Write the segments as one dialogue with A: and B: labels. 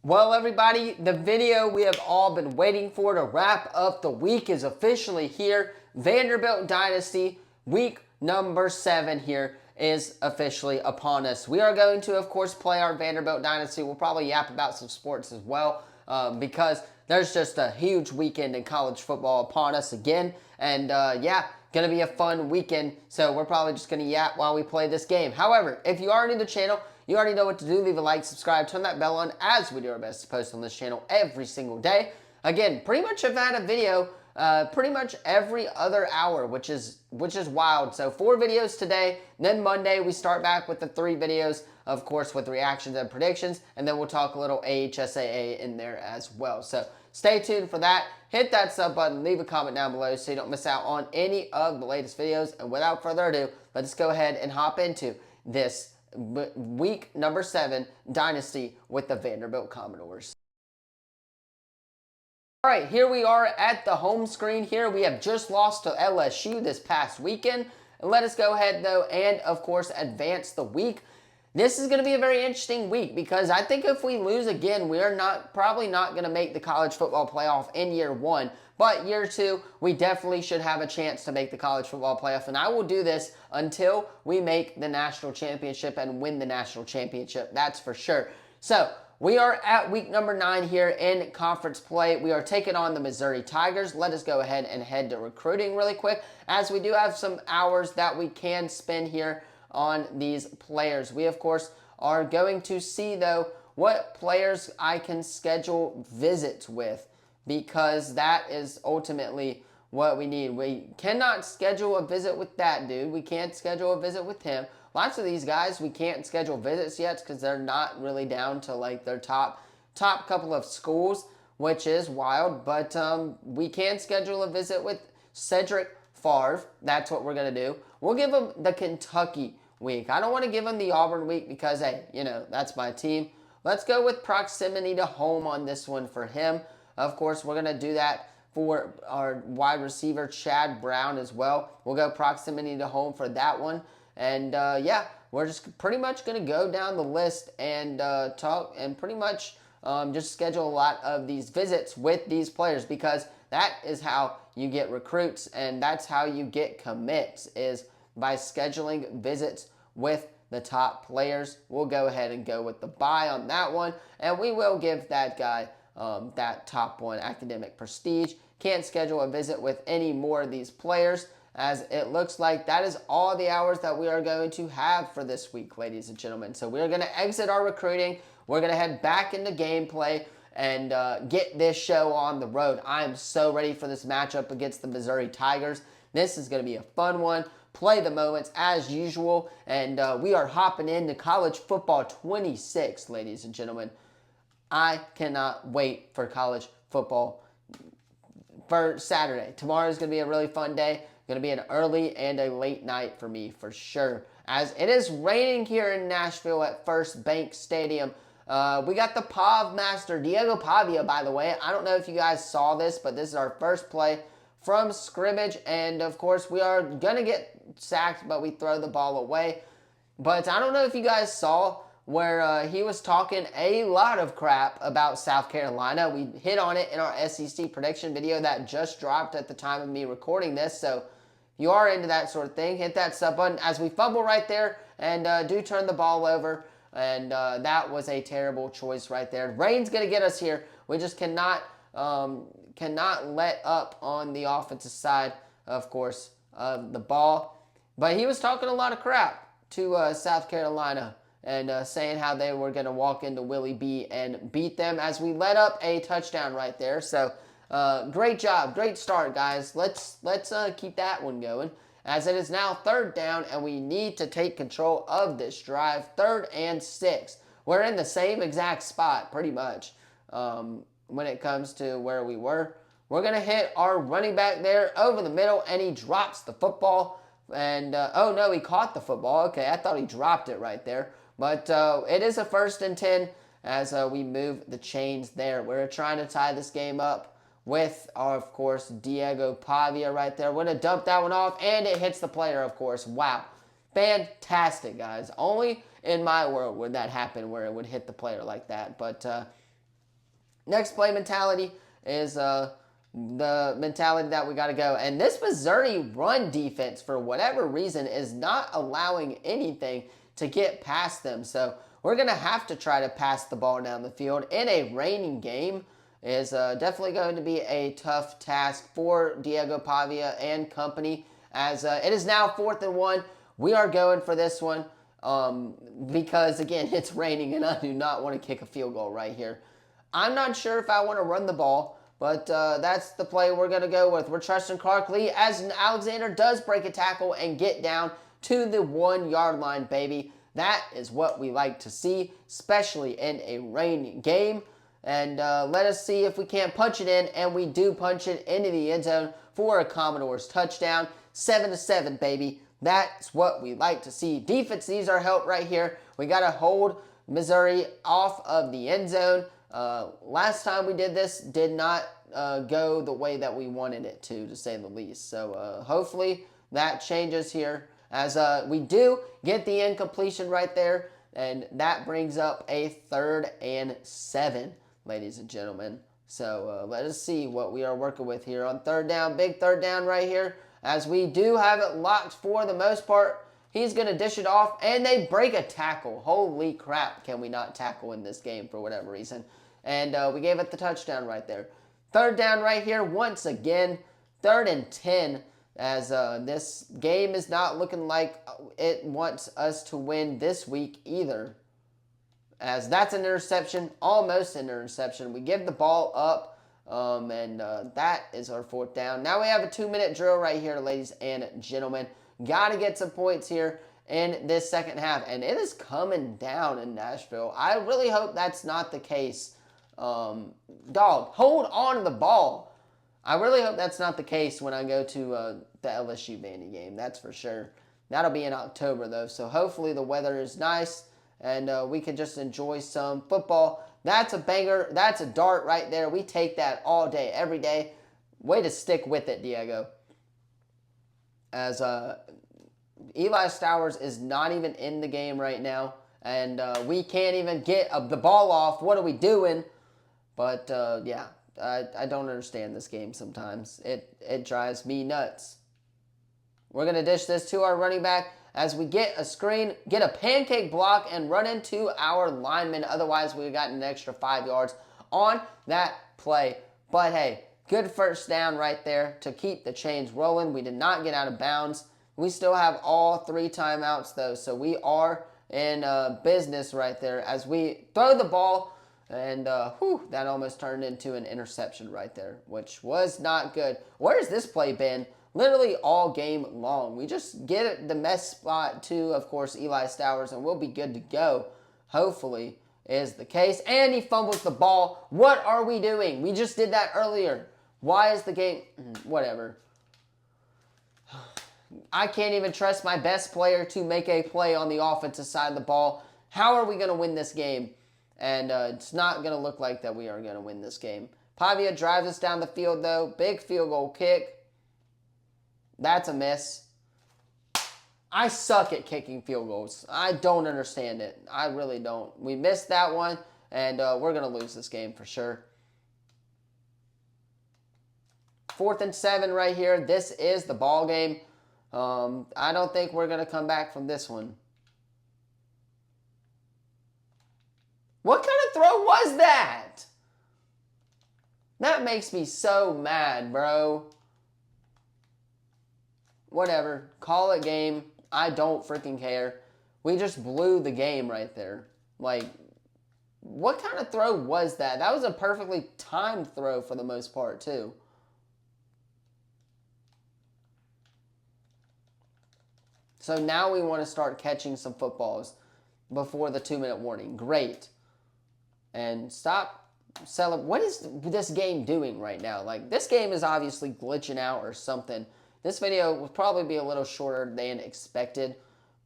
A: Well, everybody, the video we have all been waiting for to wrap up the week is officially here. Vanderbilt Dynasty, week number 7 here is officially upon us. We are going to, of course, play our Vanderbilt Dynasty. We'll probably yap about some sports as well because there's just a huge weekend in college football upon us again. And yeah, going to be a fun weekend. So we're probably just going to yap while we play this game. However, if you are new to the channel, you already know what to do. Leave a like, subscribe, turn that bell on as we do our best to post on this channel every single day. Again, pretty much have had a video pretty much every other hour, which is wild. So 4 videos today. Then Monday we start back with the 3 videos, of course, with reactions and predictions. And then we'll talk a little AHSAA in there as well. So stay tuned for that. Hit that sub button. Leave a comment down below so you don't miss out on any of the latest videos. And without further ado, let's go ahead and hop into this week number 7 Dynasty with the Vanderbilt Commodores. All right, here we are at the home screen here. We have just lost to LSU this past weekend. And let us go ahead, though, and, of course, advance the week. This is going to be a very interesting week because I think if we lose again, we are probably not going to make the college football playoff in year 1. But year 2, we definitely should have a chance to make the college football playoff. And I will do this until we make the national championship and win the national championship. That's for sure. So we are at week number 9 here in conference play. We are taking on the Missouri Tigers. Let us go ahead and head to recruiting really quick, as we do have some hours that we can spend here on these players. We, of course, are going to see, though, what players I can schedule visits with, because that is ultimately what we need. We cannot schedule a visit with that dude. We can't schedule a visit with him. Lots of these guys, we can't schedule visits yet because they're not really down to like their top couple of schools, which is wild. But we can schedule a visit with Cedric Favre. That's what we're going to do. We'll give him the Kentucky week. I don't want to give him the Auburn week because, hey, you know, that's my team. Let's go with proximity to home on this one for him. Of course, we're going to do that for our wide receiver, Chad Brown, as well. We'll go proximity to home for that one. And, yeah, we're just pretty much going to go down the list and talk and pretty much just schedule a lot of these visits with these players, because that is how you get recruits and that's how you get commits, is by scheduling visits with the top players. We'll go ahead and go with the bye on that one, and we will give that guy that top 1 academic prestige. Can't schedule a visit with any more of these players, as it looks like that is all the hours that we are going to have for this week, ladies and gentlemen. So we're going to exit our recruiting. We're going to head back into gameplay and get this show on the road. I am so ready for this matchup against the Missouri Tigers. This is going to be a fun one. Play the moments as usual, and we are hopping into college football 26, ladies and gentlemen. I cannot wait for college football for Saturday. Tomorrow is going to be a really fun day. Going to be an early and a late night for me for sure, as it is raining here in Nashville at First Bank Stadium. We got the Pav Master, Diego Pavia, by the way. I don't know if you guys saw this, but this is our first play from scrimmage, and of course we are going to get sacked, but we throw the ball away. But I don't know if you guys saw where he was talking a lot of crap about South Carolina. We hit on it in our SEC prediction video that just dropped at the time of me recording this. So if you are into that sort of thing, hit that sub button as we fumble right there and do turn the ball over. And that was a terrible choice right there. Rain's going to get us here. We just cannot let up on the offensive side, of course, of the ball. But he was talking a lot of crap to South Carolina, and saying how they were going to walk into Willie B and beat them, as we let up a touchdown right there. So great job. Great start, guys. Let's keep that one going, as it is now 3rd down, and we need to take control of this drive. 3rd and 6. We're in the same exact spot, pretty much, when it comes to where we were. We're going to hit our running back there over the middle, and he drops the football. And, oh, no, he caught the football. Okay, I thought he dropped it right there. But it is a 1st and 10 as we move the chains there. We're trying to tie this game up with, of course, Diego Pavia right there. We're going to dump that one off, and it hits the player, of course. Wow. Fantastic, guys. Only in my world would that happen, where it would hit the player like that. But Next play mentality is the mentality that we got to go. And this Missouri run defense, for whatever reason, is not allowing anything to get past them. So we're going to have to try to pass the ball down the field in a raining game. Is definitely going to be a tough task for Diego Pavia and company, as it is now 4th and 1. We are going for this one because, again, it's raining and I do not want to kick a field goal right here. I'm not sure if I want to run the ball, but that's the play we're going to go with. We're trusting Clark Lee as Alexander does break a tackle and get down to the 1-yard line, baby. That is what we like to see, especially in a rainy game. And let us see if we can't punch it in, and we do punch it into the end zone for a Commodores touchdown. 7-7, baby. That's what we like to see. Defense needs our help right here. We got to hold Missouri off of the end zone. Last time we did this did not go the way that we wanted it to say the least. So hopefully that changes here, as we do get the incompletion right there, and that brings up a 3rd and 7, ladies and gentlemen. So let us see what we are working with here on 3rd down. Big 3rd down right here, as we do have it locked for the most part. He's going to dish it off, and they break a tackle. Holy crap, can we not tackle in this game for whatever reason. And we gave it the touchdown right there. 3rd down right here once again. 3rd and 10, as this game is not looking like it wants us to win this week either. As that's an interception, almost an interception. We give the ball up. And that is our 4th down. Now we have a 2-minute drill right here, ladies and gentlemen. Got to get some points here in this second half. And it is coming down in Nashville. I really hope that's not the case. Dog, hold on to the ball. I really hope that's not the case when I go to the LSU Vandy game. That's for sure. That'll be in October, though. So hopefully the weather is nice and we can just enjoy some football. That's a banger. That's a dart right there. We take that all day, every day. Way to stick with it, Diego. As Eli Stowers is not even in the game right now, and we can't even get the ball off. What are we doing? But, yeah, I don't understand this game sometimes. It drives me nuts. We're going to dish this to our running back as we get a screen, get a pancake block, and run into our lineman. Otherwise, we would have gotten an extra 5 yards on that play. But, hey, good 1st down right there to keep the chains rolling. We did not get out of bounds. We still have all 3 timeouts, though, so we are in business right there as we throw the ball. And, that almost turned into an interception right there, which was not good. Where's this play been? Literally all game long. We just get the mess spot to, of course, Eli Stowers, and we'll be good to go. Hopefully is the case. And he fumbles the ball. What are we doing? We just did that earlier. Why is the game... Whatever. I can't even trust my best player to make a play on the offensive side of the ball. How are we going to win this game? And it's not going to look like that we are going to win this game. Pavia drives us down the field, though. Big field goal kick. That's a miss. I suck at kicking field goals. I don't understand it. I really don't. We missed that one, and we're going to lose this game for sure. 4th and 7 right here. This is the ball game. I don't think we're going to come back from this one. What kind of throw was that? That makes me so mad, bro. Whatever. Call it game. I don't freaking care. We just blew the game right there. Like, what kind of throw was that? That was a perfectly timed throw for the most part, too. So now we want to start catching some footballs before the 2-minute warning. Great. And stop celebrating. What is this game doing right now? Like, this game is obviously glitching out or something. This video will probably be a little shorter than expected.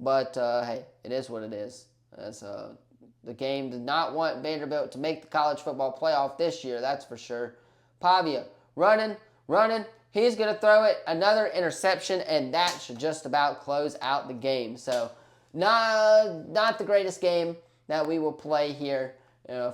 A: But, hey, it is what it is. As, the game did not want Vanderbilt to make the college football playoff this year, that's for sure. Pavia running. He's going to throw it. Another interception, and that should just about close out the game. So, not the greatest game that we will play here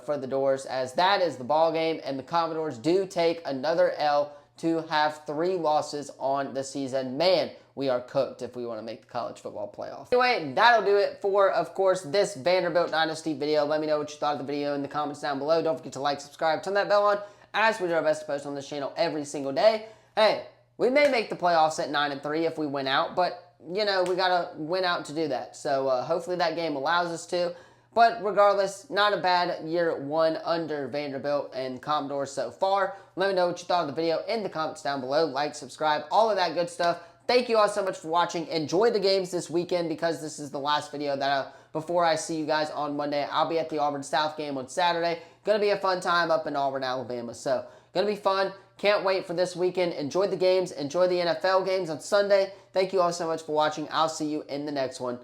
A: for the Doors, as that is the ball game, and the Commodores do take another L to have 3 losses on the season. Man, we are cooked if we want to make the college football playoff. Anyway, that'll do it for, of course, this Vanderbilt Dynasty video. Let me know what you thought of the video in the comments down below. Don't forget to like, subscribe, turn that bell on, as we do our best to post on this channel every single day. Hey, we may make the playoffs at 9-3 if we win out, but, you know, we got to win out to do that. So hopefully that game allows us to. But regardless, not a bad year 1 under Vanderbilt and Commodores so far. Let me know what you thought of the video in the comments down below. Like, subscribe, all of that good stuff. Thank you all so much for watching. Enjoy the games this weekend, because this is the last video that before I see you guys on Monday. I'll be at the Auburn South game on Saturday. Going to be a fun time up in Auburn, Alabama. So, going to be fun. Can't wait for this weekend. Enjoy the games. Enjoy the NFL games on Sunday. Thank you all so much for watching. I'll see you in the next one.